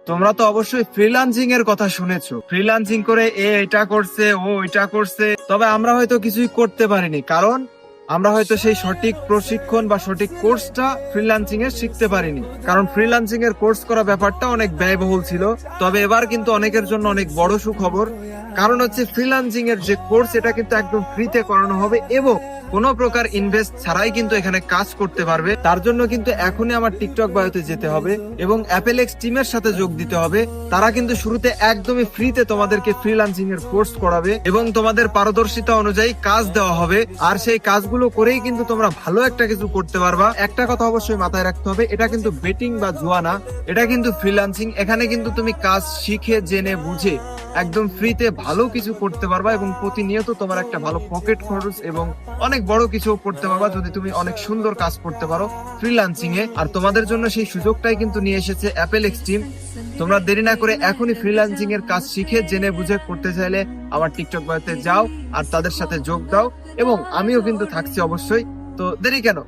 তোমরা তো অবশ্যই ফ্রিল্যান্সিং এর কথা শুনেছো, ফ্রিল্যান্সিং করে এটা করছে, ও এটা করছে। তবে আমরা হয়তো কিছুই করতে পারিনি, কারণ আমরা হয়তো সেই সঠিক প্রশিক্ষণ বা সঠিক কোর্সটা ফ্রিল্যান্সিং এর শিখতে পারিনি। কারণ ফ্রিল্যান্সিং এর কোর্স করা ব্যাপারটা অনেক ব্যয়বহুল ছিল। তবে এবার কিন্তু অনেকের জন্য অনেক বড় সুখবর, কারণ হচ্ছে ফ্রিল্যান্সিং এর যে কোর্স এটা কিন্তু একদম ফ্রিতে করানো হবে এবং কোনো প্রকার ইনভেস্ট ছাড়াই কিন্তু এখানে কাজ করতে পারবে। তার জন্য কিন্তু এখনই আমার টিকটক বায়োতে যেতে হবে এবং অ্যাপেলেক্স টিমের সাথে যোগ দিতে হবে। তারা কিন্তু শুরুতে একদমই ফ্রিতে তোমাদেরকে ফ্রিল্যান্সিং এর কোর্স করাবে এবং তোমাদের পারদর্শিতা অনুযায়ী কাজ দেওয়া হবে। আর সেই কাজগুলো করেই কিন্তু তোমরা ভালো একটা কিছু করতে পারবা। একটা কথা অবশ্যই মাথায় রাখতে হবে, এটা কিন্তু বেটিং বা জুয়া না, এটা কিন্তু ফ্রিল্যান্সিং। এখানে কিন্তু তুমি কাজ শিখে জেনে বুঝে একদম ফ্রিতে ভালো কিছু করতে পারবা এবং প্রতিনিয়ত তোমার একটা ভালো পকেট খরচ এবং অনেক বড় কিছু করতে পারবা যদি তুমি অনেক সুন্দর কাজ করতে পারো ফ্রিল্যান্সিং এ। আর তোমাদের জন্য সেই সুযোগটাই কিন্তু নিয়ে এসেছে অ্যাপেলেক্স টিম। তোমরা দেরি না করে এখনই ফ্রিল্যান্সিং এর কাজ শিখে জেনে বুঝে করতে চাইলে আমার টিকটক বায়োতে যাও আর তাদের সাথে যোগ দাও, এবং আমিও কিন্তু থাকছি অবশ্যই। তো দেরি কেন,